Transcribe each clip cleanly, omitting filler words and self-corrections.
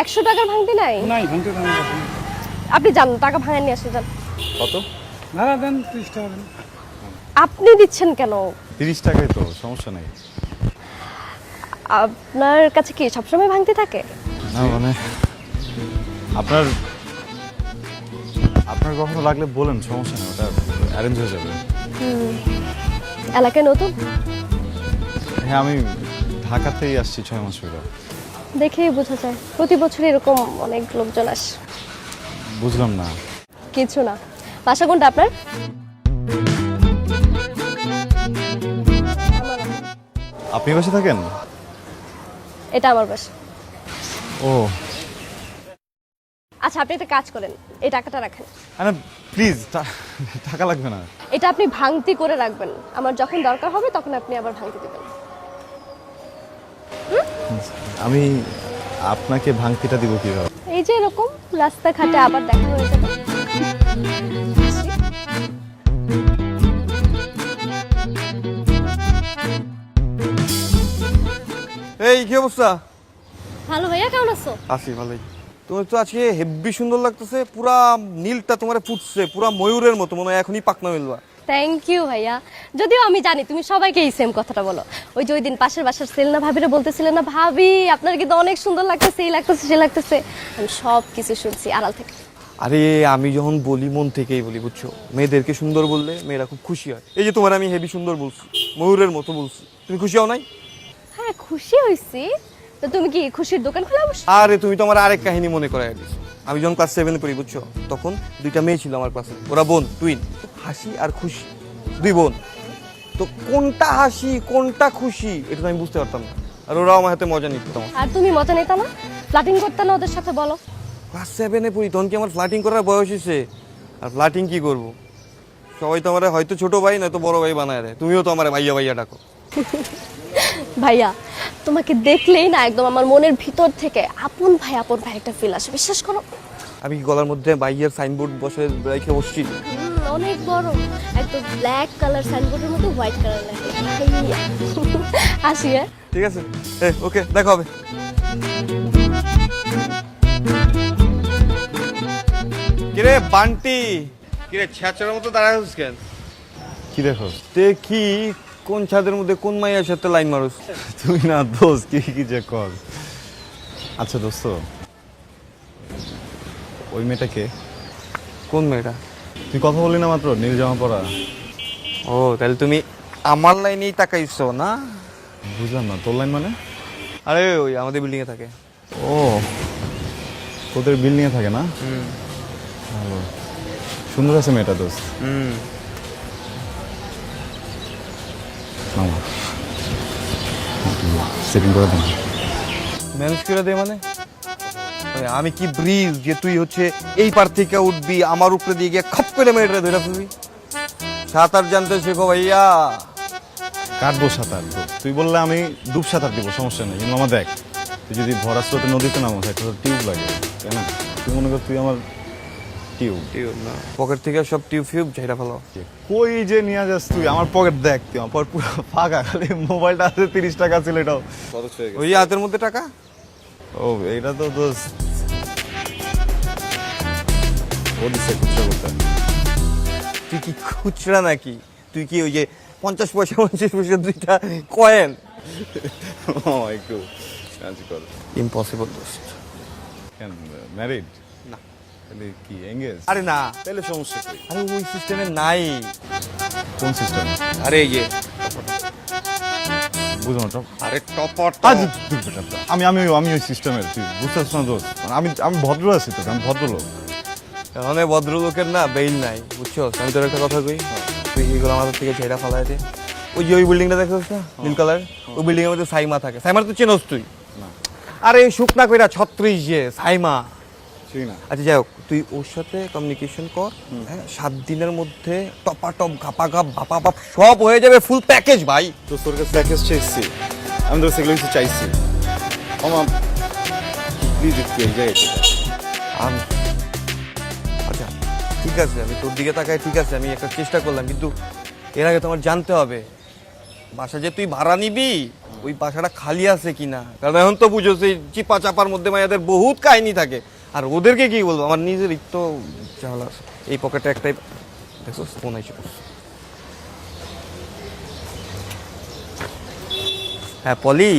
100 টাকার ভাঙতি নাই? নাই ভাঙতে দাম আছে। আপনি যান টাকা ভাঙায় নিয়ে আসে যান। কত? না দেন 30 টাকা দেন। আপনি দিচ্ছেন কেন? 30 টাকাই তো, সমস্যা নেই। আপনার কাছে কি সবসময় ভাঙতি থাকে? না মানে আপনার আপনার কখনো লাগলে বলেন, সমস্যা নেই, ওটা অ্যারেঞ্জ হয়ে যাবে। এলাকায় নতুন? হ্যাঁ, আমি ঢাকাতেই আসছি 6 মাস হলো। দেখেই বোঝা যায় প্রতি বছর এরকম অনেক লোকজন আসে। বুঝলাম না। কিছু না। বাসা কোনটা আপনার? আপনি বাসে থাকেন? এটা আমার বাসা। ও আচ্ছা, আপনি একটা কাজ করেন, এই টাকাটা রাখেন। আরে প্লিজ, টাকা লাগবে না। এটা আপনি ভাঙতি করে রাখবেন, আমার যখন দরকার হবে তখন আপনি আবার ভাঙতি দিবেন। আমি আপনাকে ভাঙতিটা দিব কিভাবে? এই যে এরকম রাস্তাঘাটে আবার দেখা হয়ে যাবে। এই কি অবস্থা? ভালো ভাইয়া, কেমন আছো? আছি ভালোই। তুমি তো আজকে হেব্বি সুন্দর লাগতেছে, পুরা নীলটা তোমার ফুটছে, পুরা ময়ূরের মতো, মনে হয় এখনই পাকনা মেলবা। থ্যাংক ইউ ভাইয়া। যদিও আমি জানি তুমি সবাইকে এই সেম কথাটা বলো। ওই যে ওই দিন পাশের বাসার সেলনা ভাবিরে বলতেছিলেন না, ভাবি আপনার কিন্তু অনেক সুন্দর লাগতেছে, এই লাগতেছে সে লাগতেছে। আমি সব কিছু শুনছি আড়াল থেকে। আরে আমি যখন বলি মন থেকেই বলি, বুঝছো? মেয়েদেরকে সুন্দর বললে মেয়েরা খুব খুশি হয়। এই যে তোমার আমি হেভি সুন্দর বলছি, ময়ূরের মতো বলছি, তুমি খুশি হও নাই? হ্যাঁ খুশি হয়েছি। তো তুমি কি খুশির দোকান খোলা বসে? আরে তুমি তো আমার আরেক কাহিনী মনে করাই দিছো। আমি যখন ক্লাস 7 পড়ি, বুঝছো, তখন 2টা মেয়ে ছিল আমার ক্লাসে, ওরা বোন, টুইন। হাসি আর খুশি, 2 বোন। তো কোনটা হাসি কোনটা খুশি এটা তো আমি বুঝতে পারতাম না, আর ওরাও আমার হাতে মজা নিত। আর তুমি মজা নিতা না? ফ্লাটিং করতে না ওদের সাথে? বলো। ক্লাস 7 পড়ি, তখন কি আমার ফ্লাটিং করার বয়স হয়েছে? আর ফ্লাটিং কি করব? সবাই তো আমার হয়তো ছোট ভাই নয়তো বড় ভাই বানায় দেয়। তুমিও তো আমার ভাইয়া ভাইয়া ডাকো। ভাইয়া, তোমাকে দেখলেই না একদম আমার মনের ভিতর থেকে আপন ভাই একটা ফিল আসে, বিশ্বাস করো। আমি কি গলার মধ্যে ভাইয়ের সাইনবোর্ড বসে রেখে বসছি? অনেক বড় একদম ব্ল্যাক কালার সাইনবোর্ডের মধ্যে হোয়াইট কালার লেখা ভাইয়া। আসি হ্যাঁ? ঠিক আছে, ওকে, দেখা হবে। কিরে বান্টি, কিরে ছ্যাচড়ার মতো দাঁড়ায় আছিস কেন? কি দেখো? দেখি কোন ছাদের মধ্যে কোন মাইয়ার সাথে লাইন মারুস। তুই না দোস্ত, কি যে কর। আচ্ছা দোস্ত, ওই মেয়েটাকে? কোন মেয়েটা? তুই কথা বললি না মাত্র, নীল জামা পরা। ও তাহলে তুমি আমার লাইনেই তাকাইছো না? বুঝলাম না, তোর লাইন মানে? আরে ওই আমাদের বিল্ডিং এ থাকে। ও, তোদের বিল্ডিং এ থাকে না? ভালো, সুন্দর আছে মেয়েটা দোস্ত। সেটিং করে দিন। ম্যানেজ করে দে মানে? আমি কি ব্রিজ যে তুই হচ্ছে এই পার থেকে উঠবি, আমার উপরে দিয়ে গিয়ে খপ করে মেয়েটা ধরে ফেলবি? সাঁতার জানতে শেখো ভাইয়া। কাটবো সাঁতার, তুই বললে আমি ডুব সাঁতার দিব, সমস্যা নেই। কিন্তু আমার দেখ, তুই যদি ভরা স্রোতে নদীতে নামো, একটা টিউব লাগে, তাই না? তুই মনে কর তুই আমার টিউব। টিউব না, পকেট থেকে সব টিউব ফিউব ঝাইরা ফেলো। কই যে নিয়ে যাস তুই? আমার পকেট দেখ, তুই আমার পকেট পুরো ফাঁকা, খালি মোবাইলটা আছে 30 টাকা ছিল, এটাও খরচ হয়ে গেছে। ওই হাতের মধ্যে টাকা। ও এইটা তো দোস্ত ও দিছে খুচরা করতে। তুই কি খুচরা নাকি? তুই কি ওই যে 50 পয়সা 50 পয়সা 2টা কয়েন? ও একটু কাজ কর। ইম্পসিবল দোস্ত। কেন ম্যারিড? না। তাহলে কি এঙ্গেজ? আরে না, তাহলে সমস্যা কি? আরে ওই সিস্টেমে নাই। কোন সিস্টেম? আরে এই যে বুঝো না। আরে টপার। আমি আমি আমি ওই সিস্টেমের, তুই বুঝতে পারছিস না দোস্ত? আমি আমি ভদ্র আছি তো, আমি ভদ্রলোক। এখন ভদ্রলোকের না বেইল নাই, বুঝছো? আমি তোর একটা কথা কই, তুই এইগুলো আমাদের থেকে ছেড়া ফালাই দে। ওই যে ওই বিল্ডিংটা দেখছিস না নীল কালার, ওই বিল্ডিং এর মধ্যে সাইমা থাকে। সাইমা তো চেনস তুই? আরে শুকনা কইরা 36 যে সাইমা। ঠিক না? আচ্ছা যাই হোক, তুই ওর সাথে কমিউনিকেশন কর, হ্যাঁ 7 দিনের মধ্যে টপাটপ ঘাপা ঘাপ বাপা বাপ সব হয়ে যাবে, ফুল প্যাকেজ ভাই। তো তোর কাছে প্যাকেজ চাইছি, আমি তোর সেগুলো কিছু চাইছি। আমার প্লিজ একটু এই জায়গায় আচ্ছা ঠিক আছে, আমি তোর দিকে তাকাই, ঠিক আছে আমি একটা চেষ্টা করলাম, কিন্তু এর আগে তোমার জানতে হবে বাসা যে তুই ভাড়া নিবি ওই বাসাটা খালি আছে কিনা, কারণ এখন তো বুঝো সেই চিপা চাপার মধ্যে মায়াদের বহুত কাহিনী থাকে, আর ওদেরকে কি বলবো, আমার নিজের তো ঝামেলা আছে। এই পকেটে একটাই দেখছো ফোন আইছে। হ্যাঁ পলি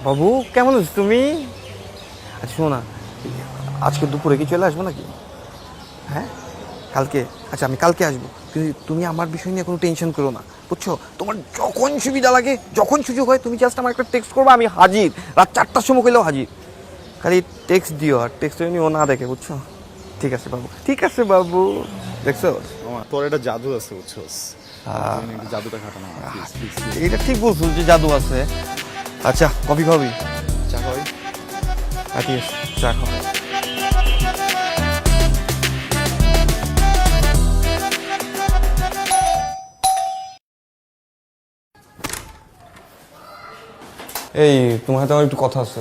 বাবু, কেমন আছো তুমি? আচ্ছা শোনো না, আজকে দুপুরে কি চলে আসবো নাকি? হ্যাঁ কালকে, আচ্ছা আমি কালকে আসবো। তুমি আমার বিষয় নিয়ে কোনো টেনশন করো না, বুঝছো? তোমার যখন সুবিধা লাগে, যখন সুযোগ হয়, তুমি জাস্ট আমার একটা টেক্সট করবো, আমি হাজির। রাত 4টার সময় করলেও হাজির। খালি টেক্সট দিও, আর টেক্সট ও না দেখে, বুঝছো? ঠিক আছে বাবু, ঠিক আছে বাবু। দেখছো তোর এটা জাদু আছে, বুঝছস? জাদুটা খাটানো এটা ঠিক বলছো যে জাদু আছে। আচ্ছা কফি খাবি? চা খাওয়াই। ঠিক আছে, চা খাও। এই তোমার হাতে আমার একটু কথা আছে।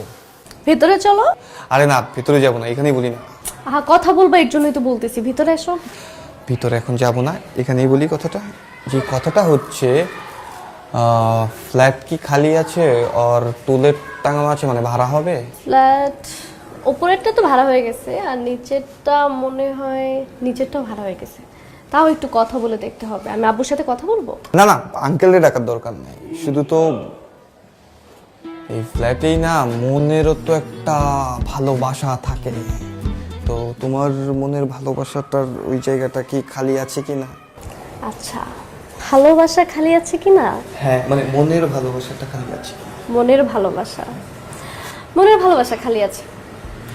ভেতরে চলো। আরে না, ভিতরে যাব না, এখানেই বলি না। আহা, কথা বলবো এর জন্যই তো বলতেছি, ভিতরে এসো। ভিতরে এখন যাব না, এখানেই বলি কথাটা। যে কথাটা হচ্ছে ফ্ল্যাট কি খালি আছে আর টুলেট টাঙানো আছে, মানে ভাড়া হবে? ফ্ল্যাট ওপরেরটা তো ভাড়া হয়ে গেছে, আর নিচেরটা মনে হয় নিচেরটাও ভাড়া হয়ে গেছে। তাও একটু কথা বলে দেখতে হবে, আমি আব্বুর সাথে কথা বলবো। না না, আঙ্কেলের ডাকার দরকার নেই, শুধু তো এই ফ্ল্যাটেই না মনেরও তো একটা ভালোবাসা থাকে। তো তোমার মনের ভালোবাসাটার ওই জায়গাটা কি খালি আছে কি না? আচ্ছা, ভালোবাসা খালি আছে কি না? হ্যাঁ মানে মনের ভালোবাসাটা খালি আছে। মনের ভালোবাসা, মনের ভালোবাসা খালি আছে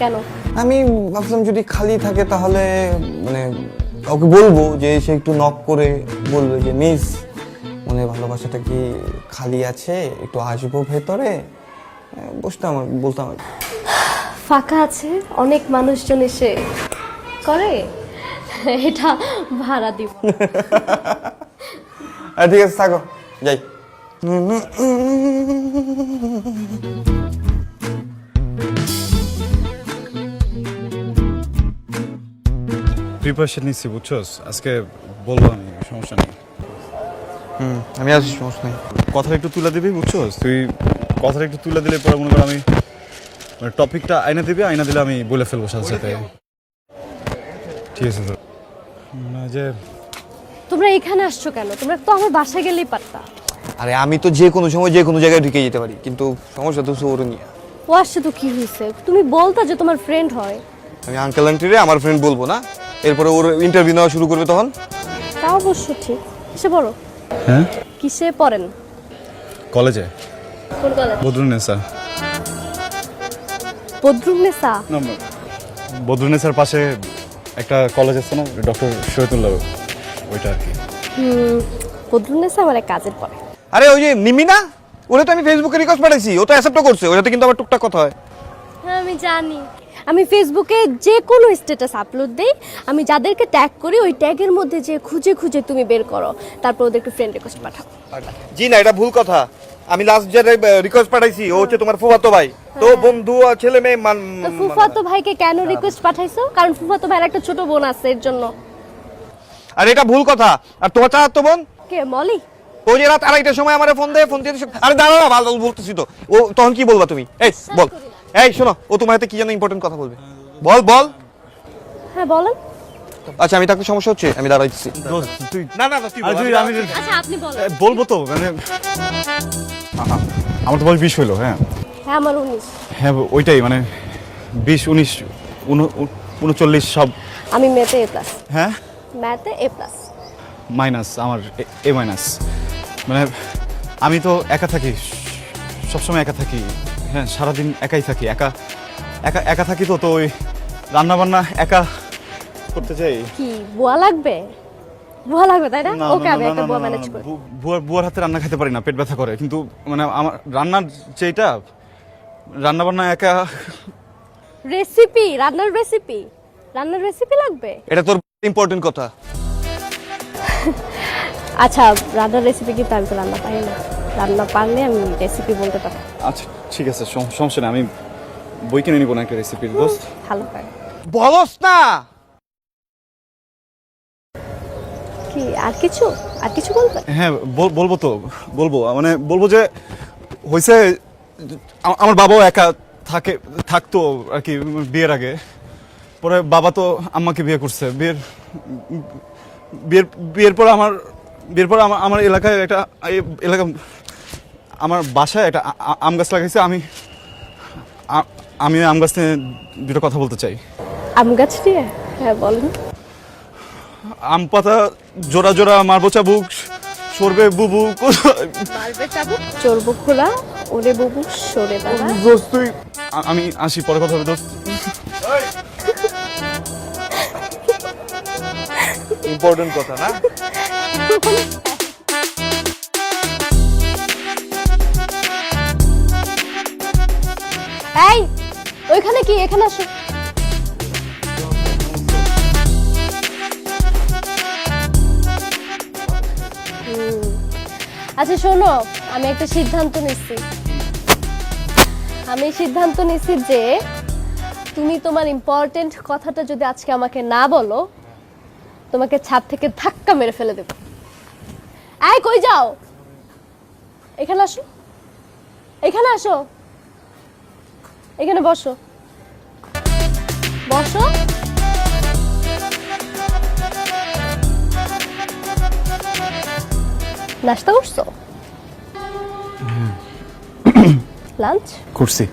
কেন? আমি ভাবলাম যদি খালি থাকে তাহলে মানে কাউকে বলবো যে সে একটু নক করে বলবে যে মিস, মনের ভালোবাসাটা কি খালি আছে, একটু আসবো ভেতরে। বসতাম আর বলতাম আর কি। ফাঁকা আছে, অনেক মানুষজন এসে করে, এটা ভাড়া দিব। ঠিক আছে থাকো, যাই। প্রিপারেশন নিচ্ছি, বুঝছস? আজকে বলবো আমি, সমস্যা নেই। আমি আসি, সমস্যা নেই। কথাটা একটু তুলে দিবি, বুঝছস? তুই কথাটা একটু তুলে দিলে পরে মনে কর আমি টপিকটা আইনা দিবি, আইনা দিলে আমি বলে ফেলবো সাথে সাথে। ঠিক আছে তো? না যে তোমরা এখানে আসছো কেন? তোমরা তো আমার বাসায় গেলেই পারতা। আরে আমি তো যে কোনো সময় যে কোনো জায়গায় ঢুকে যেতে পারি, কিন্তু সমস্যা তো ওর নিয়ে। ও আসছে তো কি হয়েছে? তুমি বলতা যে তোমার ফ্রেন্ড হয়। আমি আঙ্কেল আন্টিরে আমার ফ্রেন্ড বলবো না, এরপরে ওর ইন্টারভিউ নেওয়া শুরু করবে তখন। তা অবশ্য ঠিক। কিসে পড়ো? হ্যাঁ, কিসে পড়েন? কলেজে কোন কলেজ? বদরুন্নেসা। বদরুন্নেসা? বদরুন্নেসার পাশে একটা কলেজ আছে না, ডক্টর শহীদুল্লাহ, ওইটা আর কি। বদরুন্নেসা আমার এক কাজের পরে। আরে ওই যে নিমি না, ওরে তো আমি ফেসবুকে রিকোয়েস্ট পাঠাইছি, ও তো অ্যাকসেপ্ট করছে, ওর সাথে কিন্তু আমার টুকটাক কথা হয়। হ্যাঁ আমি জানি। আমি ফেসবুকে যে কোনো স্ট্যাটাস আপলোড দেই, আমি যাদেরকে ট্যাগ করি ওই ট্যাগের মধ্যে যে খুঁজে খুঁজে তুমি বের করো, তারপর ওদেরকে ফ্রেন্ড রিকোয়েস্ট পাঠাও। জি না, এটা ভুল কথা। আমি লাস্ট যে রিকোয়েস্ট পাঠাইছি ও হচ্ছে তোমার ফুফাতো ভাই, তো বন্ধু ছেলে মেয়ে তো ফুফাতো ভাইকে কেন রিকোয়েস্ট পাঠাইছো? কারণ ফুফাতো ভাইয়ের একটা ছোট বোন আছে, এর জন্য। আর এটা ভুল কথা। আর তোমার চাচাতো বোন কে? মলি? ও যে রাত 2:30টার সময় আমারে ফোন দিয়ে আরে দাঁড়া না, ভালো বলতেছি তো। ও তখন কি বলবা তুমি? এই বল, এই শোনো, ও তোমার হাতে কি যেন ইম্পর্টেন্ট কথা বলবে, বল বল। হ্যাঁ বলেন। আচ্ছা আমি থাকতে সমস্যা হচ্ছে, আমি দাঁড়াইছি। তুই না না না, তুই বল। আমি আচ্ছা আপনি বলেন। বলবো তো, মানে আমার তো বয়স 20 হইলো। হ্যাঁ হ্যাঁ আমার 19। হ্যাঁ ওইটাই, মানে 20, 19, 39 সব। আমি ম্যাথে A+। হ্যাঁ ম্যাথে A+। মাইনাস, আমার A মাইনাস। মানে আমি তো একা থাকি, সবসময় একা থাকি। হ্যাঁ সারাদিন একাই থাকি, একা একা একা থাকি। তো ওই রান্না বান্না একা করতে চাই। কি বুয়া লাগবে? বুয়া লাগবে তাই না? ওকে আমি একটা বুয়া ম্যানেজ করি। বুয়ার হাতে রান্না খেতে পারি না, পেট ব্যথা করে। কিন্তু মানে আমার রান্নার যেটা রান্না বান্না একা। রেসিপি, রান্নার রেসিপি লাগবে। এটা তোর ইম্পর্টেন্ট কথা। আচ্ছা রান্নার রেসিপি কিন্তু আমি তো রান্না পারি না, রান্না পারলে আমি রেসিপি বলতে পারি। আচ্ছা ঠিক আছে, সমস্যা নেই, আমি বই কিনে নিব না একটা রেসিপির। দোস্ত ভালো পারি। বলস না। কি আর কিছু বলবে? হ্যাঁ বলবো তো, বলবো মানে বলবো যে হয়েছে আমার বাবাও একা থাকতো আর কি বিয়ের আগে। পরে বাবা তো আম্মাকে বিয়ে করছে। বিয়ের পর আমার এলাকায় একটা আমার বাসায় একটা আম গাছ লাগাইছে। আমি আম গাছ নিয়ে দুটো কথা বলতে চাই। আম গাছ নিয়ে? হ্যাঁ বলেন। আম পাতা জোড়া জোড়া মারবো চাবুক, সরবে বুবু, মারবে চাবুক, চড়বো খোলা, ওরে বুবু সরে দাঁড়া। দোস্ত তুই, আমি আসি, পরে কথা হবে দোস্ত। ইম্পর্টেন্ট কথা না? এই ওইখানে কি, এখানে আসো। আচ্ছা শোনো, আমি একটা সিদ্ধান্ত নিচ্ছি। যে তুমি তোমার ইম্পর্টেন্ট কথাটা যদি আজকে আমাকে না বলো, তোমাকে ছাদ থেকে ধাক্কা মেরে ফেলে দেব। এই কই যাও? এখানে আসো, এখানে আসো, এখানে বসো। নাস্তা করছো? লাঞ্চ করছি।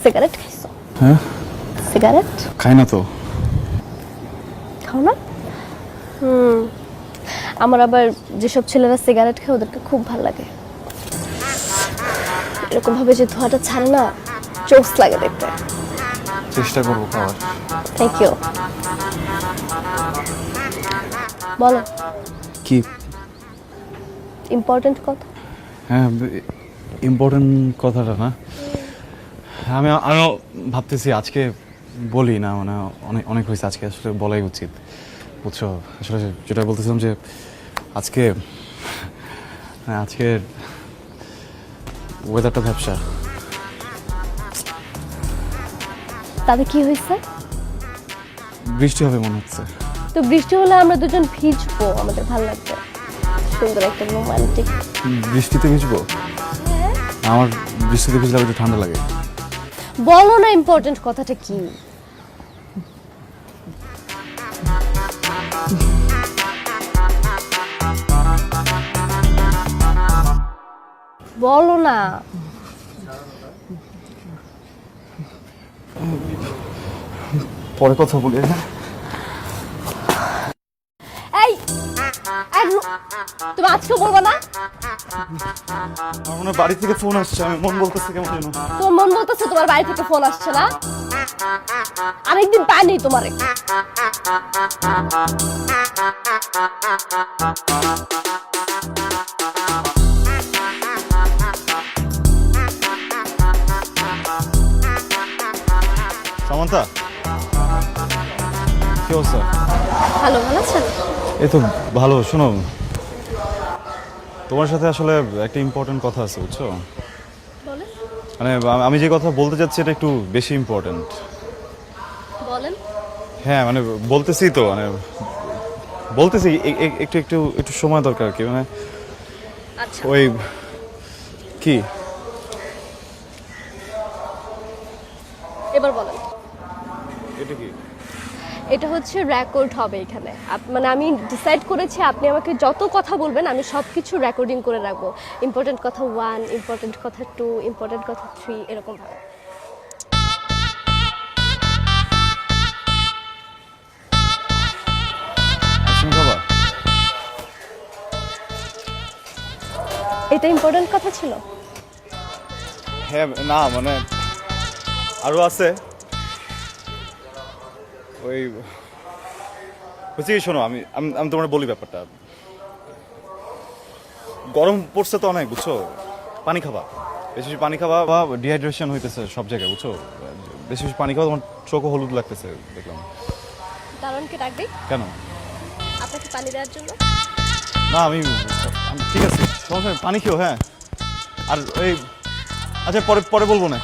সিগারেট খাইছো? হ্যাঁ। সিগারেট খাই না তো। খাও না? আমার আবার যেসব ছেলেরা সিগারেট খায় ওদেরকে খুব ভালো লাগে। এরকম ভাবে যে ধোঁয়াটা ছাড়ে না, জোস লাগে দেখতে। চেষ্টা করবো খাওয়ার। Thank you. বলো কি ইম্পর্টেন্ট কথা? হ্যাঁ, ইম্পর্টেন্ট কথাটা না, আমিও ভাবতেছি আজকে বলি না, মানে অনেক হয়েছে, আজকে আসলে বলাই উচিত, বুঝছো? আসলে যেটা বলতেছিলাম যে আজকে ওয়েদারটা ব্যবসা। তাতে কি হয়েছে? বৃষ্টি হবে মনে হচ্ছে। তো বৃষ্টি হলে আমরা দুজন ভিজবো, আমাদের ভালো লাগবে। সুন্দর একটা রোমান্টিক। বৃষ্টিতে ভিজবো? আমার বৃষ্টিতে ভিজলে একটু ঠান্ডা লাগে। বলো না ইম্পর্টেন্ট কথাটা কি? বলো না। পরে কথা বলি। এই তুমি আজকে বলবো না? আমার মনে হয় বাড়ি থেকে ফোন আসছে, আমি মন বলতেছে কেমন যেন। তোমার মন বলতেছে তোমার বাড়ি থেকে ফোন আসছে না? আরেকদিন পাইনি তোমারে। সামান্তা, কি অবস্থা? ভালো আছেন? এই তো ভালো। শোনো, তোমার সাথে আসলে একটা ইম্পর্টেন্ট কথা আছে, বুঝছো? বলেন। মানে আমি যে কথা বলতে যাচ্ছি এটা একটু বেশি ইম্পর্টেন্ট। বলেন। হ্যাঁ মানে বলতেছি তো, মানে বলতেছি একটু একটু একটু সময় দরকার কি, মানে আচ্ছা ওই কি এবার বলেন। এটা কি? এটা হচ্ছে রেকর্ড হবে এখানে। মানে আমি ডিসাইড করেছি আপনি আমাকে যত কথা বলবেন আমি সব কিছু রেকর্ডিং করে রাখবো। ইম্পর্টেন্ট কথা 1, ইম্পর্টেন্ট কথা 2, ইম্পর্টেন্ট কথা 3, এরকম ভাবে। এটা ইম্পর্টেন্ট কথা ছিল? হ্যাঁ না মানে আরো আছে। ওই হচ্ছে কি, শোনো, আমি তোমার বলি ব্যাপারটা। গরম পড়ছে তো অনেক, বুঝছো? পানি খাবা, বেশি বেশি পানি খাবা। বা ডিহাইড্রেশন হইতেছে সব জায়গায়, বুঝছো? বেশি বেশি পানি খাওয়া, তোমার চোখও হলুদ লাগতেছে দেখলাম। দারুণকে ডাকবি কেন? আপনাকে পানি দেওয়ার জন্য। না আমি ঠিক আছে, সমস্যা নেই, পানি খেও। হ্যাঁ, আর ওই আচ্ছা পরে বলবো না।